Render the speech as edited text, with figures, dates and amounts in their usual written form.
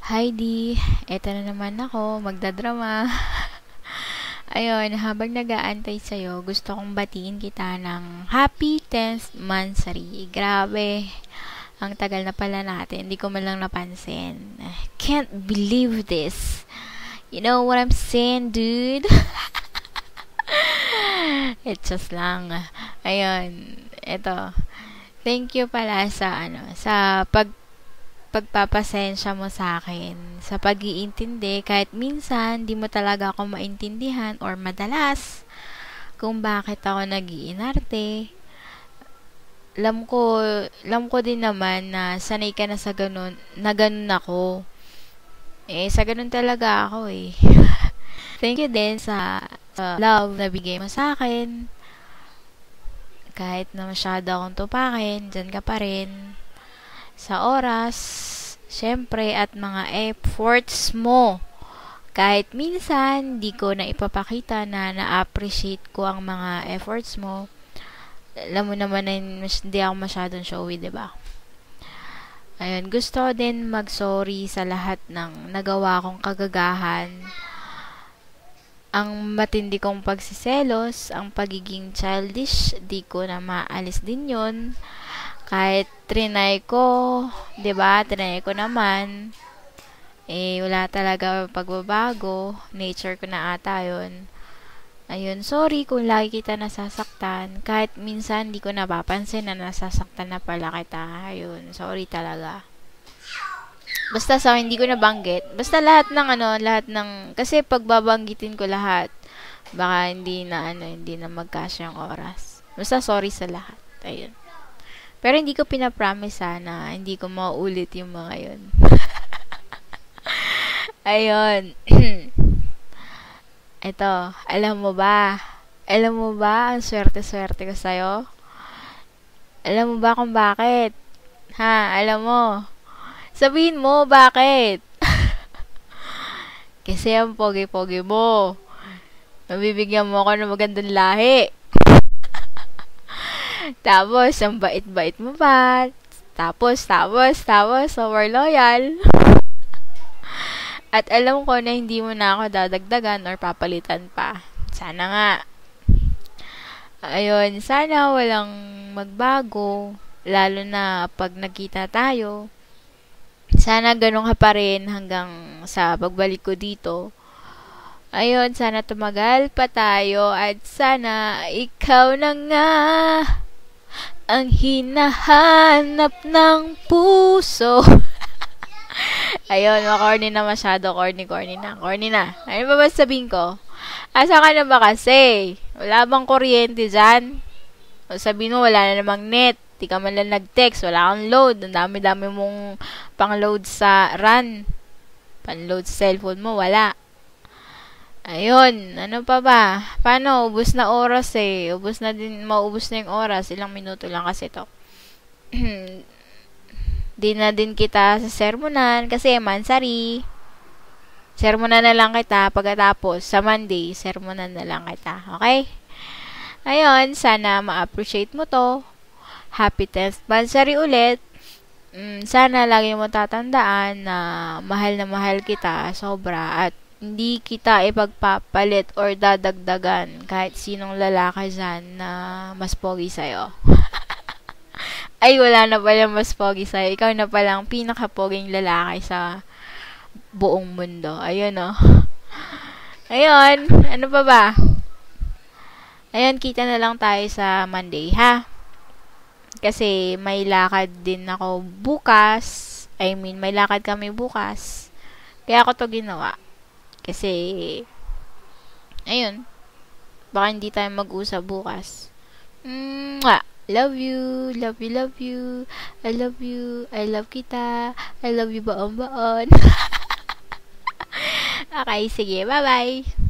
Hi Di, eto na naman ako, magdadrama. Ayun, habang nag-aantay sa'yo, gusto kong batiin kita ng Happy 10th Mansari. Grabe, ang tagal na pala natin, hindi ko man lang napansin. Can't believe this. You know what I'm saying, dude? It's just lang. Ayun, eto. Thank you pala sa pagpapasensya mo sa akin, sa pag-iintindi kahit minsan di mo talaga ako maintindihan or madalas kung bakit ako nag-iinarte. Alam ko din naman na sanay ka na sa ganun, na ganun ako. Sa ganun talaga ako eh. Thank you din sa love na bigay mo sa akin. Kahit na masyado akong tupakin, dyan ka pa rin. Sa oras, syempre, at mga efforts mo. Kahit minsan, di ko na ipapakita na na-appreciate ko ang mga efforts mo. Alam mo naman na hindi ako masyadong showy, diba? Ayun, gusto din mag-sorry sa lahat ng nagawa kong kagagahan. Ang matindi kong pagsiselos, ang pagiging childish, di ko na maalis din yun. Kahit trinay ko, 'di ba? Trinay ko naman. Wala talaga pagbabago. Nature ko na ata 'yon. Ayun, sorry kung lagi kita nasasaktan. Kahit minsan di ko napapansin na nasasaktan na pala kita. Ayun, sorry talaga. Basta hindi ko nabanggit. Basta lahat ng kasi pagbabanggitin ko lahat, baka hindi na magkasya yung oras. Basta sorry sa lahat. Ayun. Pero hindi ko pinapromise na hindi ko mauulit yung mga yun. Ayun. Ito, alam mo ba? Alam mo ba ang swerte-swerte ko sa'yo? Alam mo ba kung bakit? Ha, alam mo. Sabihin mo, bakit? Kasi ang pogi-pogi mo. Mabibigyan mo ako ng magandang lahi. Tapos, ang bait-bait mo pa. Tapos, super loyal. At alam ko na hindi mo na ako dadagdagan or papalitan pa. Sana nga. Ayun, sana walang magbago. Lalo na pag nagkita tayo. Sana ganun ka pa rin hanggang sa pagbalik ko dito. Ayun, sana tumagal pa tayo at sana ikaw na nga ang hinahanap ng puso. Ayun, corny na masyado. Corny na. Ano ba sabihin ko? Asa ka na ba kasi? Wala bang kuryente dyan? O sabihin mo, wala na namang net. Di ka man lang nag-text. Wala kang load. Ang dami-dami mong pang-load sa RAN. Pang-load sa cellphone mo, wala. Ayun, ano pa ba? Paano? Ubus na oras eh. Maubos na yung oras. Ilang minuto lang kasi to. Di na din kita sa sermonan kasi mansari. Sermonan na lang kita pagkatapos sa Monday, sermonan na lang kita. Okay? Ayun, sana ma-appreciate mo to. Happy 10th Mansari ulit. Sana lagi mo tatandaan na mahal kita sobra at hindi kita ipagpapalit or dadagdagan kahit sinong lalaki dyan na mas pogi sa'yo. Ay, wala na pala mas pogi sa'yo. Ikaw na palang pinaka-poging lalaki sa buong mundo. Ayun, oh. Ayun, ano pa ba? Ayun, kita na lang tayo sa Monday, ha? Kasi may lakad din ako bukas. May lakad kami bukas. Kaya ako to ginawa. Kasi, ayun, baka hindi tayo mag-usap bukas. Love you. I love you. I love kita. I love you baon. Okay, sige. Bye-bye.